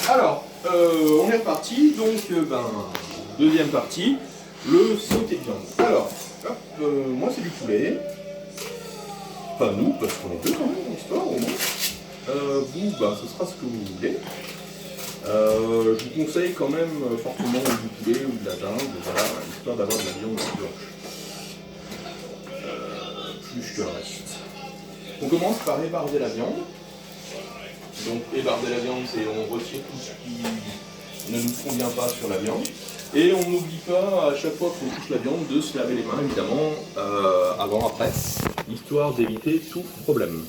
Alors, on est reparti, donc, deuxième partie, le sauté de viande. Alors, hop, moi c'est du poulet. Enfin nous, parce qu'on est deux quand même dans l'histoire au moins. Vous, ce sera ce que vous voulez. Je vous conseille quand même fortement du poulet ou de la dinde, voilà, histoire d'avoir de la viande blanche. Plus que le reste. On commence par ébarder la viande. Donc ébarder la viande, c'est on retire tout ce qui ne nous convient pas sur la viande. Et on n'oublie pas à chaque fois qu'on touche la viande de se laver les mains évidemment, avant, après, histoire d'éviter tout problème.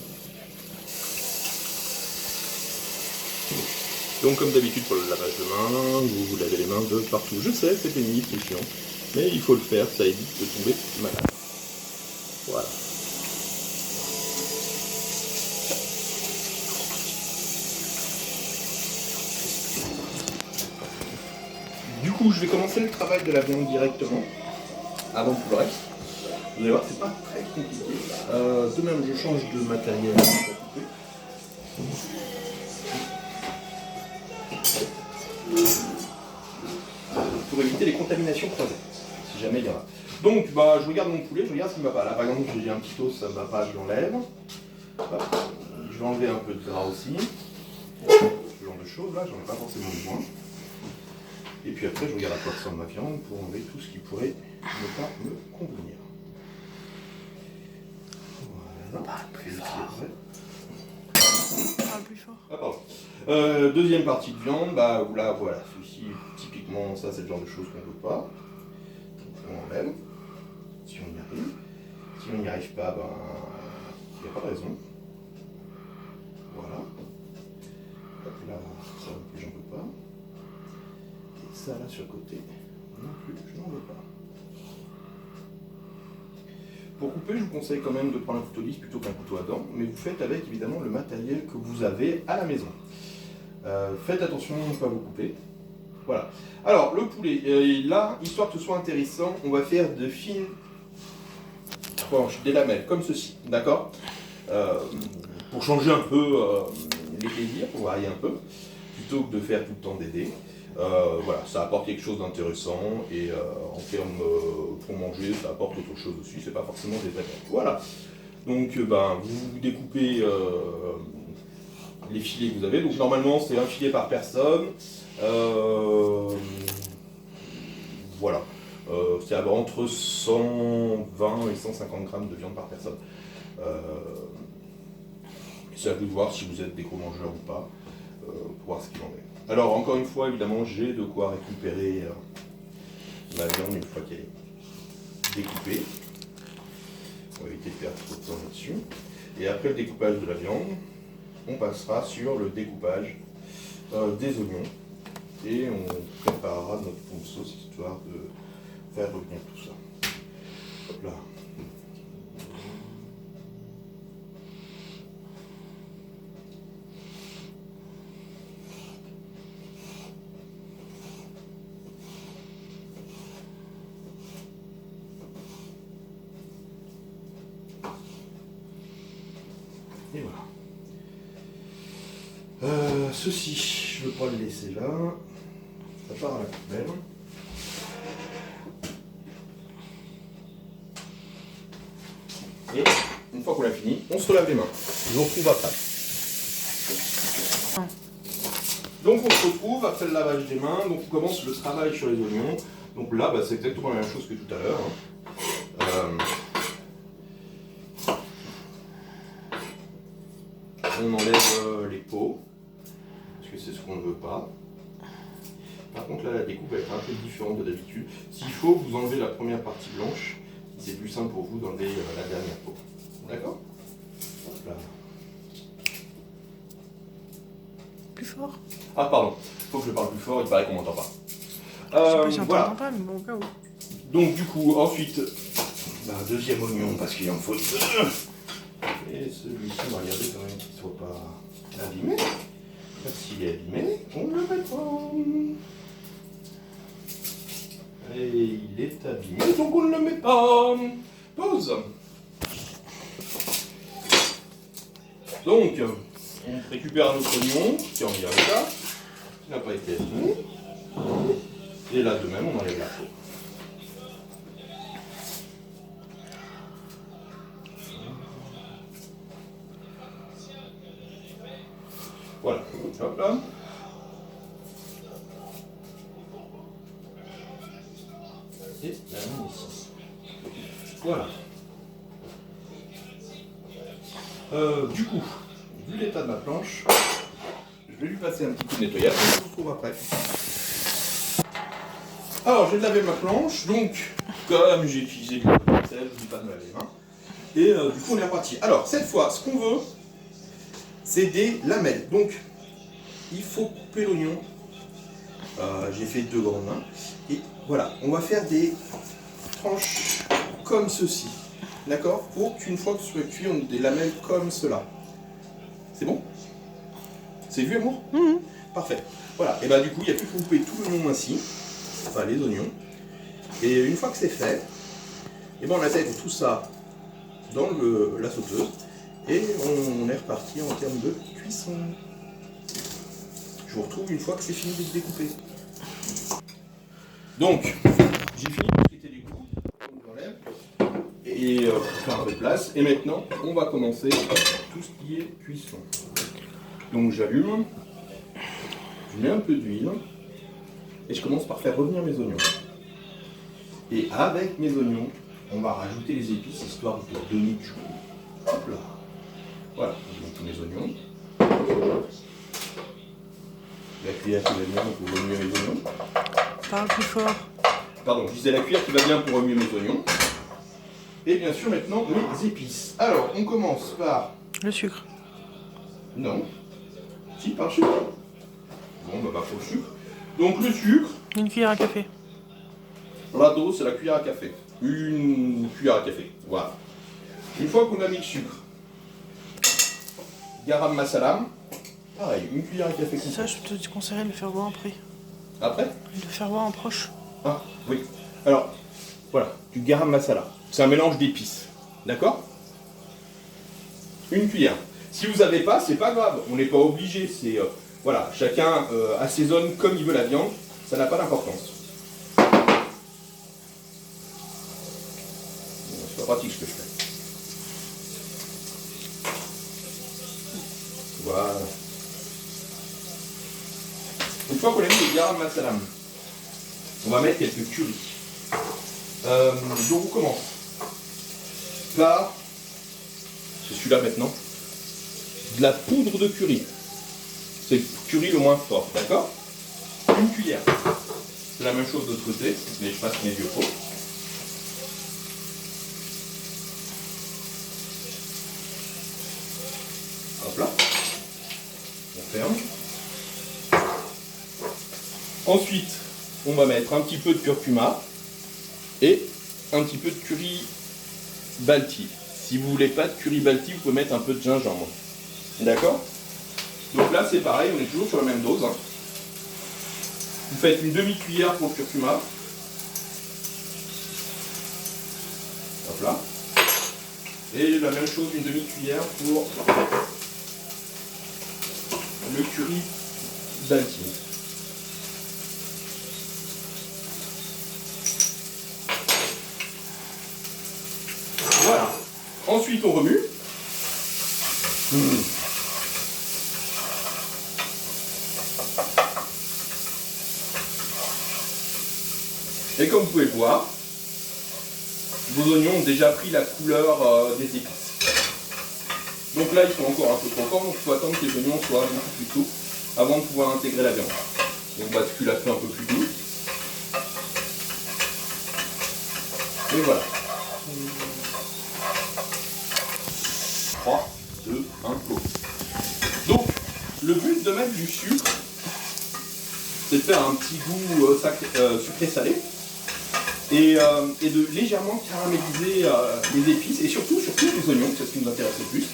Donc comme d'habitude pour le lavage de mains, vous vous lavez les mains de partout. Je sais, c'est pénible, c'est chiant, mais il faut le faire, ça évite de tomber malade. Voilà. Du coup, je vais commencer le travail de la viande directement, avant tout le reste. Vous allez voir, c'est pas très compliqué. De même, je change de matériel pour couper. Pour éviter les contaminations croisées, si jamais il y en a. Donc, je regarde mon poulet, je regarde ce qui ne va pas. Là, par exemple, j'ai un petit os, ça ne va pas, je l'enlève. Je vais enlever un peu de gras aussi. Ce genre de choses, là, j'en ai pas forcément besoin. Et puis après, je regarde à quoi ressemble ma viande pour enlever tout ce qui pourrait ne pas me convenir. Voilà. Plus fort. Parle plus fort. Ah, pardon. Deuxième partie de viande, là, voilà. Ceci, typiquement, ça, c'est le genre de choses qu'on ne veut pas. Donc, on enlève. Si on y arrive. Si on n'y arrive pas, il n'y a pas de raison. Voilà. Hop là, ça non plus, j'en veux pas. Et ça, là, sur le côté, non plus, je n'en veux pas. Pour couper, je vous conseille quand même de prendre un couteau lisse plutôt qu'un couteau à dents, mais vous faites avec évidemment le matériel que vous avez à la maison. Faites attention à ne pas vous couper. Voilà. Alors, le poulet, là, histoire que ce soit intéressant, on va faire de fines tranches, des lamelles, comme ceci, d'accord, pour changer un peu les plaisirs, pour varier un peu, plutôt que de faire tout le temps des dés. Voilà, ça apporte quelque chose d'intéressant et en termes pour manger, ça apporte autre chose aussi, c'est pas forcément des vrais plats. Voilà, donc vous découpez les filets que vous avez, donc normalement c'est un filet par personne, voilà, c'est entre 120 et 150 grammes de viande par personne. C'est à vous de voir si vous êtes des gros mangeurs ou pas, pour voir ce qu'il en est. Alors, encore une fois, évidemment, j'ai de quoi récupérer la viande une fois qu'elle est découpée. On va éviter de perdre trop de temps là-dessus. Et après le découpage de la viande, on passera sur le découpage des oignons. Et on préparera notre fond de sauce, histoire de faire revenir tout ça. Hop là. Et voilà. Ceci, je ne veux pas le laisser là. Ça part à la poubelle. Et une fois qu'on l'a fini, on se lave les mains. Je vous retrouve après. Donc on se retrouve après le lavage des mains. Donc on commence le travail sur les oignons. Donc là, c'est exactement la même chose que tout à l'heure. On enlève les peaux, parce que c'est ce qu'on ne veut pas. Par contre là, la découpe va être un peu différente de d'habitude. S'il faut, vous enlevez la première partie blanche, c'est plus simple pour vous d'enlever la dernière peau. D'accord ? Là. Plus fort. Ah pardon, il faut que je parle plus fort, il paraît qu'on m'entend pas. Je sais pas si on Voilà. t'entend pas, mais bon, au cas où. Donc du coup, ensuite, deuxième oignon, parce qu'il en faut deux. Et celui-ci, on va regarder quand même qu'il ne soit pas abîmé. S'il est abîmé, on le met pas. Et il est abîmé, donc on ne le met pas. Pause. Donc, on récupère notre oignon, qui est en l'état. Il n'a pas été aligné. Et là de même, on enlève la peau. Voilà, hop là. Et la main ici. Voilà. Du coup, vu l'état de ma planche, je vais lui passer un petit coup de nettoyage et on se retrouve après. Alors, j'ai lavé ma planche, donc, comme j'ai utilisé du sel, je ne dis pas de me laver les mains. Et du coup, on est reparti. Alors, cette fois, ce qu'on veut, c'est des lamelles. Donc, il faut couper l'oignon. J'ai fait 2 grandes mains. Et voilà, on va faire des tranches comme ceci. D'accord? Pour qu'une fois que ce soit cuit, on ait des lamelles comme cela. C'est bon? C'est vu, amour? Parfait. Voilà, et bah du coup, il n'y a plus qu'à couper tout l'oignon ainsi. Enfin, les oignons. Et une fois que c'est fait, et ben on intègre tout ça dans la sauteuse. Et on est reparti en termes de cuisson. Je vous retrouve une fois que c'est fini de découper. Donc, j'ai fini tout ce qui était découpé. On l'enlève. Et pour faire un peu de place. Et maintenant, on va commencer tout ce qui est cuisson. Donc j'allume. Je mets un peu d'huile. Et je commence par faire revenir mes oignons. Et avec mes oignons, on va rajouter les épices histoire de donner du goût. Hop là. Voilà, je mets tous mes oignons. La cuillère qui va bien pour remuer mes oignons. Parle plus fort. Pardon, je disais la cuillère qui va bien pour remuer mes oignons. Et bien sûr maintenant mes épices. Alors on commence par... Le sucre. Non. Si, par le sucre. Bon, bah pas pour le sucre. Donc le sucre. Une cuillère à café. La dose, c'est la cuillère à café. Une cuillère à café. Voilà. Une fois qu'on a mis le sucre, garam masala, pareil, une cuillère à café. Ça, je te conseillerais de le faire boire après. Après? De le faire boire en proche. Ah, oui. Alors, voilà, du garam masala. C'est un mélange d'épices. D'accord? Une cuillère. Si vous n'avez pas, c'est pas grave. On n'est pas obligé. C'est voilà, chacun assaisonne comme il veut la viande. Ça n'a pas d'importance. C'est pas pratique ce que je fais. Voilà. Une fois qu'on a mis le garam masala, on va mettre quelques curry. Donc on commence par, c'est celui-là maintenant, de la poudre de curry. C'est le curry le moins fort, d'accord? Une cuillère. C'est la même chose de l'autre côté, mais je passe mes vieux pots. Hop là. On ferme. Ensuite, on va mettre un petit peu de curcuma et un petit peu de curry balti. Si vous voulez pas de curry balti, vous pouvez mettre un peu de gingembre. D'accord? Donc là, c'est pareil, on est toujours sur la même dose. Vous faites une demi-cuillère pour le curcuma. Hop là. Et la même chose, une demi-cuillère pour le curry balti. Voilà. Ensuite, on remue. Et comme vous pouvez le voir, vos oignons ont déjà pris la couleur des épices. Donc là, ils sont encore un peu croquants, donc il faut attendre que les oignons soient beaucoup plus souples avant de pouvoir intégrer la viande. On bascule à feu un peu plus doux. Et voilà. 3, 2, 1, go. Donc, le but de mettre du sucre, c'est de faire un petit goût sucré-salé et de légèrement caraméliser les épices et surtout les oignons, c'est ce qui nous intéresse le plus.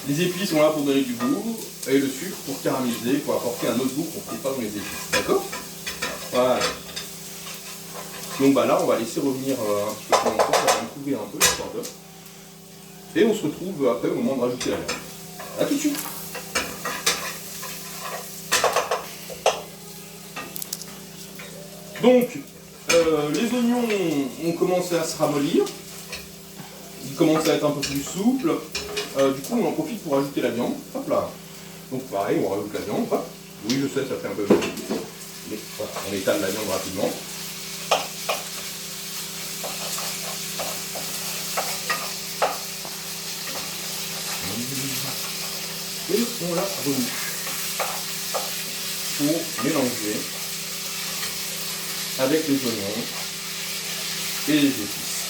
Les épices sont là pour donner du goût et le sucre pour caraméliser, pour apporter un autre goût qu'on ne trouve pas dans les épices. D'accord? Voilà. Donc bah là, on va laisser revenir un petit peu plus longtemps, on va couvrir un peu l'histoire d'œuf. Et on se retrouve après au moment de rajouter la viande. A tout de suite. Donc, les oignons ont commencé à se ramollir. Ils commencent à être un peu plus souples. Du coup, on en profite pour ajouter la viande. Hop là. Donc pareil, on rajoute la viande. Hop. Oui, je sais, ça fait un peu... Mais voilà, on étale la viande rapidement. Et on la remue pour mélanger avec les oignons et les épices.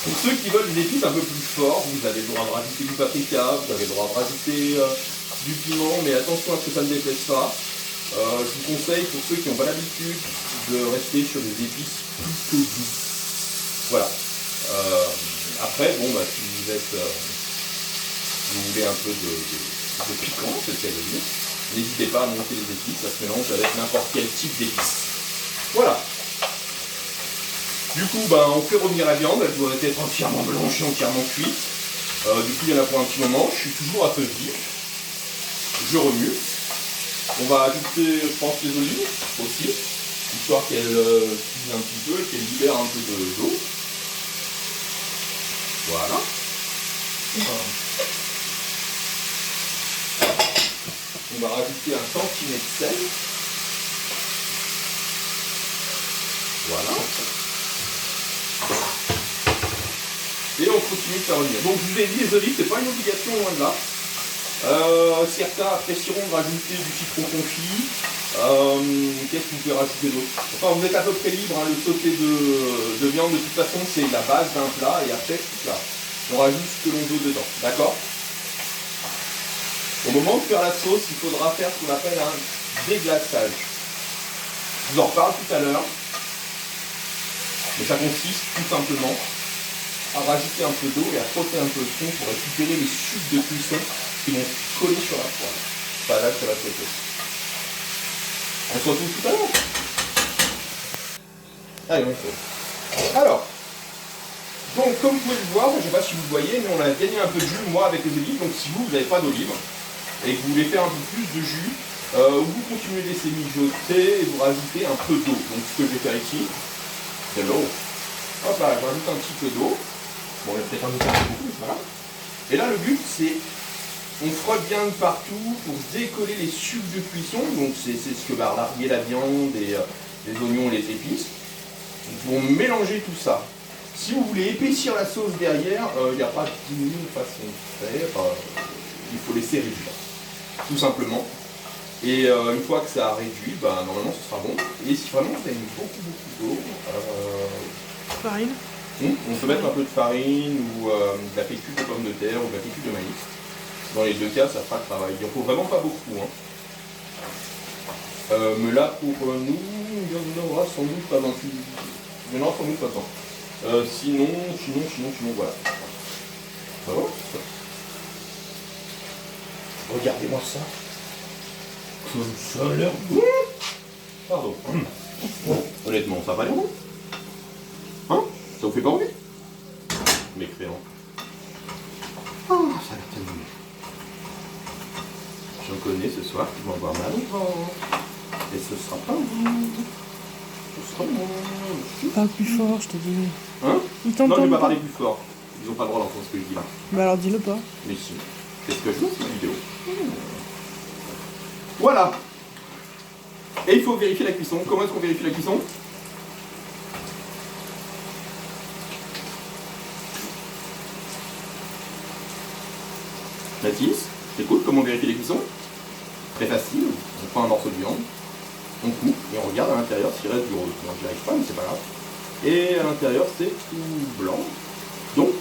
Pour ceux qui veulent des épices un peu plus forts, vous avez le droit de rajouter du paprika, vous avez le droit de rajouter du piment, mais attention à ce que ça ne déplaise pas. Je vous conseille, pour ceux qui n'ont pas l'habitude, de rester sur des épices plutôt douces. Voilà. Après, bon, bah, si vous voulez un peu de piquant, c'est ce qu'elle veut dire, n'hésitez pas à monter les épices, ça se mélange avec n'importe quel type d'épices. Voilà. Du coup, bah, on fait revenir la viande, elle doit être entièrement blanchie, entièrement cuite. Du coup, il y en a pour un petit moment, je suis toujours à feu vif. Je remue. On va ajouter, je pense, les olives aussi, histoire qu'elles cuisent un petit peu et qu'elles libèrent un peu d'eau. Voilà. On va rajouter un tantinet de sel. Voilà. Et on continue de faire revenir. Donc je vous ai dit, les olives, c'est pas une obligation loin de là. Certains apprécieront de rajouter du citron confit. Qu'est-ce que vous pouvez rajouter d'autre? Enfin, vous êtes à peu près libre, hein, le sauté de viande, de toute façon, c'est la base d'un plat, et après, là, on rajoute ce que l'on veut dedans, d'accord? Au moment de faire la sauce, il faudra faire ce qu'on appelle un déglaçage. Je vous en reparle tout à l'heure, mais ça consiste tout simplement à rajouter un peu d'eau et à frotter un peu le fond pour récupérer les sucs de cuisson qui vont coller sur la poêle. Enfin, là, ça va sauter. On se retrouve tout à l'heure. Allez, on saute. Alors, donc comme vous pouvez le voir, je ne sais pas si vous le voyez, mais on a gagné un peu de jus, moi, avec les olives. Donc si vous n'avez pas d'olives et que vous voulez faire un peu plus de jus, vous continuez de laisser mijoter et vous rajoutez un peu d'eau. Donc ce que je vais faire ici, c'est l'eau. Hop là, je rajoute un petit peu d'eau. Bon, il y a peut-être un peu beaucoup, mais c'est pas grave. Et là, le but, c'est on frotte bien de partout pour décoller les sucs de cuisson. Donc c'est ce que va larguer la viande et les oignons et les épices. Pour mélanger tout ça. Si vous voulez épaissir la sauce derrière, il n'y a pas 10 000 façons de faire. Il faut laisser réduire, tout simplement. Et une fois que ça a réduit, bah, normalement ce sera bon. Et si vraiment vous avez beaucoup d'eau, Farine. on peut mettre un peu de farine ou de la fécule de pommes de terre ou de la fécule de maïs. Dans les deux cas, ça fera le travail. Il ne faut vraiment pas beaucoup. Hein. Mais là, pour nous, il y en aura sans doute pas 28. Il y en aura sans doute pas tant. Sinon, voilà. Ça va? Regardez-moi ça. Comme ça a l'air bon. Pardon. Honnêtement, ça va l'air bon. Hein? Ça vous fait pas envie? Mécréant. Ah, ça a l'air tellement bon. J'en connais ce soir qui vont avoir mal au ventre. Et ce sera pas bon. Ce sera bon. Parle plus fort, je te dis. Hein? Ils Non, je t'entendent vais pas pas. parler plus fort. Ils n'ont pas le droit d'entendre ce que je dis là. Bah alors dis-le pas. Mais si. C'est ce que je veux, c'est une vidéo. Voilà. Et il faut vérifier la cuisson. Comment est-ce qu'on vérifie la cuisson? Mathis, t'écoutes comment on vérifie les cuissons? Très facile. On prend un morceau de viande, on coupe et on regarde à l'intérieur s'il reste du rose. Moi j'y arrive pas, mais c'est pas grave. Et à l'intérieur c'est tout blanc. Donc,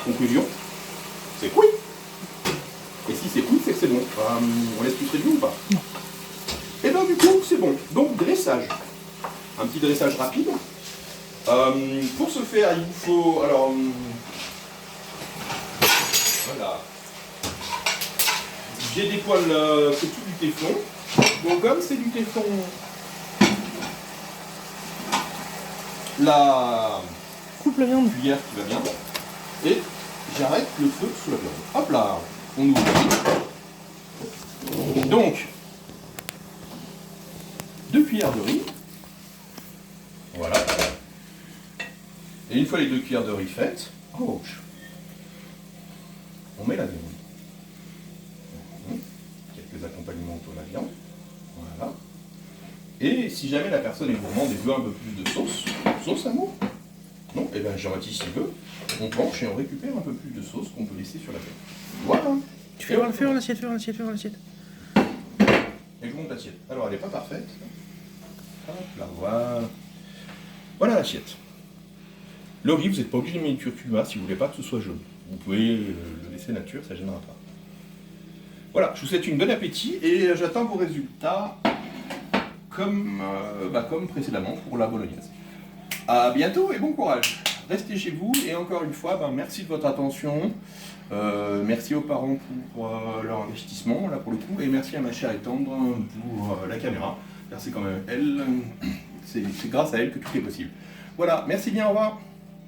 conclusion, c'est cuit. Et si c'est cuit, c'est que c'est bon. On laisse plus réduire ou pas? Non. Et bien du coup, c'est bon. Donc dressage. Un petit dressage rapide. Pour ce faire, il vous faut... Alors... voilà. J'ai des poils, c'est tout du téflon. Donc comme c'est du téflon, la Coupe la viande. cuillère qui va bien. Et j'arrête le feu sous la viande. Hop là, on ouvre. Donc, cuillères de riz. Voilà. Et une fois les 2 cuillères de riz faites, on met la viande. Quelques accompagnements autour de la viande. Voilà. Et si jamais la personne est gourmande et veut un peu plus de sauce amour, non, et bien Jean-Baptiste il veut, on penche et on récupère un peu plus de sauce qu'on peut laisser sur la viande. Voilà. Tu fais voir l'assiette, fais voir l'assiette. Et je monte l'assiette. Alors elle n'est pas parfaite. Hop là, voilà. Voilà l'assiette. Le riz, vous n'êtes pas obligé de mettre du curcuma si vous ne voulez pas que ce soit jaune. Vous pouvez le laisser nature, ça ne gênera pas. Voilà, je vous souhaite une bonne appétit et j'attends vos résultats comme précédemment pour la bolognaise. À bientôt et bon courage. Restez chez vous et encore une fois, merci de votre attention. Merci aux parents pour leur investissement, là pour le coup, et merci à ma chère et tendre pour la caméra, car c'est quand même elle, c'est grâce à elle que tout est possible. Voilà, merci bien, au revoir.